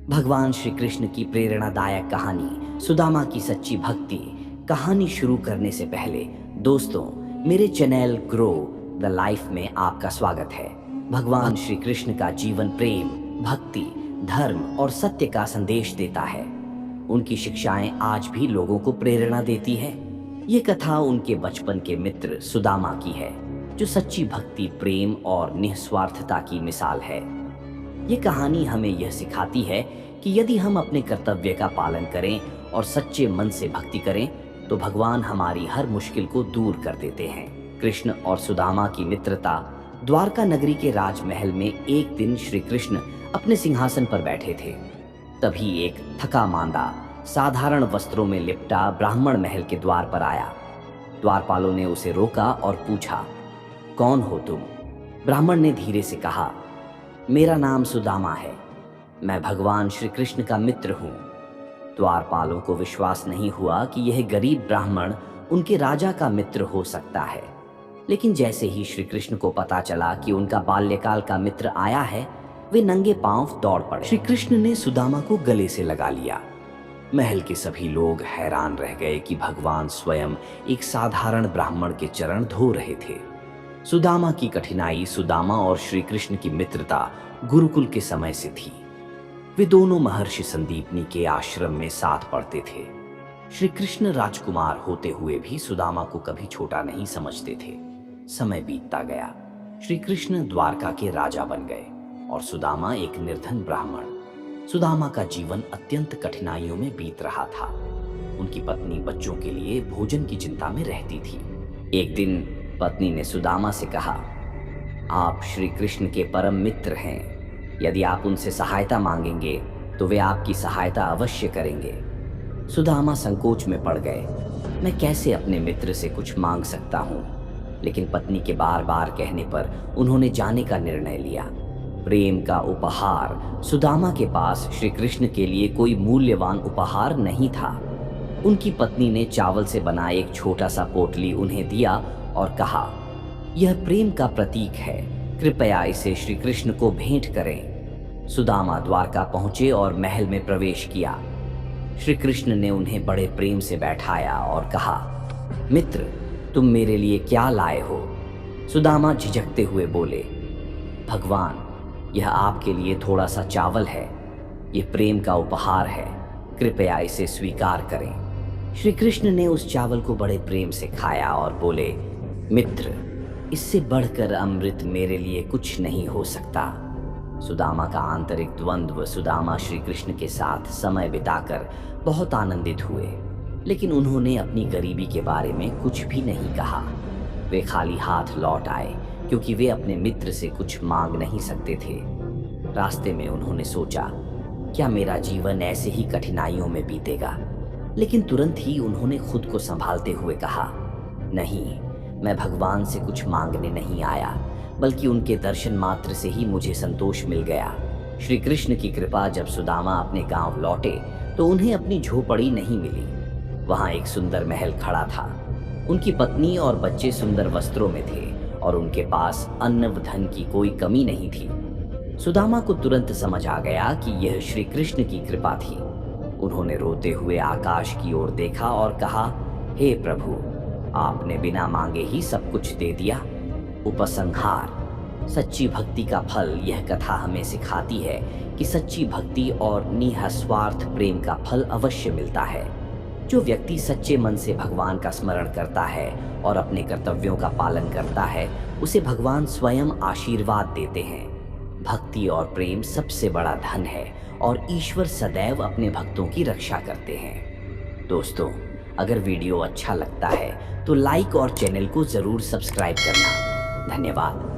भगवान श्री कृष्ण की प्रेरणादायक कहानी सुदामा की सच्ची भक्ति। कहानी शुरू करने से पहले दोस्तों, मेरे चैनल ग्रो द लाइफ में आपका स्वागत है। भगवान श्री कृष्ण का जीवन प्रेम, भक्ति, धर्म और सत्य का संदेश देता है। उनकी शिक्षाएं आज भी लोगों को प्रेरणा देती है। ये कथा उनके बचपन के मित्र सुदामा की है, जो सच्ची भक्ति, प्रेम और निस्वार्थता की मिसाल है। ये कहानी हमें यह सिखाती है कि यदि हम अपने कर्तव्य का पालन करें और सच्चे मन से भक्ति करें, तो भगवान हमारी हर मुश्किल को दूर कर देते हैं। कृष्ण और सुदामा की मित्रता। द्वारका नगरी के राजमहल में एक दिन श्री कृष्ण अपने सिंहासन पर बैठे थे। तभी एक थका मांदा, साधारण वस्त्रों में लिपटा ब्राह्मण महल के द्वार पर आया। द्वारपालों ने उसे रोका और पूछा, कौन हो तुम? ब्राह्मण ने धीरे से कहा, मेरा नाम सुदामा है, मैं भगवान श्री कृष्ण का मित्र हूँ। द्वारपालों को विश्वास नहीं हुआ कि यह गरीब ब्राह्मण उनके राजा का मित्र हो सकता है। लेकिन जैसे ही श्री कृष्ण को पता चला कि उनका बाल्यकाल का मित्र आया है, वे नंगे पांव दौड़ पड़े। श्री कृष्ण ने सुदामा को गले से लगा लिया। महल के सभी लोग हैरान रह गए कि भगवान स्वयं एक साधारण ब्राह्मण के चरण धो रहे थे। सुदामा की कठिनाई, सुदामा और श्री कृष्ण की मित्रता गुरुकुल के समय से थी। वे दोनों महर्षि संदीपनी के आश्रम में साथ पढ़ते थे। श्री कृष्ण राजकुमार होते हुए भी सुदामा को कभी छोटा नहीं समझते थे। समय बीतता गया, श्री कृष्ण द्वारका के राजा बन गए और सुदामा एक निर्धन ब्राह्मण। सुदामा का जीवन अत्यंत कठिनाइयों में बीत रहा था। उनकी पत्नी बच्चों के लिए भोजन की चिंता में रहती थी। एक दिन पत्नी ने सुदामा से कहा, आप श्री कृष्ण के परम मित्र हैं। यदि आप उनसे सहायता मांगेंगे तो वे आपकी सहायता अवश्य करेंगे। सुदामा संकोच में पड़ गए। मैं कैसे अपने मित्र से कुछ मांग सकता हूँ? लेकिन पत्नी के बार बार कहने पर उन्होंने जाने का निर्णय लिया। प्रेम का उपहार। सुदामा के पास श्री कृष्ण के लिए कोई मूल्यवान उपहार नहीं था। उनकी पत्नी ने चावल से बना एक छोटा सा पोटली उन्हें दिया और कहा, यह प्रेम का प्रतीक है, कृपया इसे श्री कृष्ण को भेंट करें। सुदामा द्वारका पहुंचे और महल में प्रवेश किया। श्री कृष्ण ने उन्हें बड़े प्रेम से बैठाया और कहा, मित्र, तुम मेरे लिए क्या लाए हो? सुदामा झिझकते हुए बोले, भगवान, यह आपके लिए थोड़ा सा चावल है। यह प्रेम का उपहार है, कृपया इसे स्वीकार करें। श्री कृष्ण ने उस चावल को बड़े प्रेम से खाया और बोले, मित्र, इससे बढ़कर अमृत मेरे लिए कुछ नहीं हो सकता। सुदामा का आंतरिक द्वंद्व। सुदामा श्री कृष्ण के साथ समय बिताकर बहुत आनंदित हुए, लेकिन उन्होंने अपनी गरीबी के बारे में कुछ भी नहीं कहा। वे खाली हाथ लौट आए, क्योंकि वे अपने मित्र से कुछ मांग नहीं सकते थे। रास्ते में उन्होंने सोचा, क्या मेरा जीवन ऐसे ही कठिनाइयों में बीतेगा? लेकिन तुरंत ही उन्होंने खुद को संभालते हुए कहा, नहीं, मैं भगवान से कुछ मांगने नहीं आया, बल्कि उनके दर्शन मात्र से ही मुझे संतोष मिल गया। श्री कृष्ण की कृपा। जब सुदामा अपने गांव लौटे तो उन्हें अपनी झोपड़ी नहीं मिली। वहां एक सुंदर महल खड़ा था। उनकी पत्नी और बच्चे सुंदर वस्त्रों में थे और उनके पास अन्न व धन की कोई कमी नहीं थी। सुदामा को तुरंत समझ आ गया कि यह श्री कृष्ण की कृपा थी। उन्होंने रोते हुए आकाश की ओर देखा और कहा, हे प्रभु, आपने बिना मांगे ही सब कुछ दे दिया। उपसंहार। सच्ची भक्ति का फल। यह कथा हमें सिखाती है कि सच्ची भक्ति और निस्वार्थ प्रेम का फल अवश्य मिलता है। जो व्यक्ति सच्चे मन से भगवान का स्मरण करता है और अपने कर्तव्यों का पालन करता है, उसे भगवान स्वयं आशीर्वाद देते हैं। भक्ति और प्रेम सबसे बड़ा धन है और ईश्वर सदैव अपने भक्तों की रक्षा करते हैं। दोस्तों, अगर वीडियो अच्छा लगता है तो लाइक और चैनल को जरूर सब्सक्राइब करना। धन्यवाद।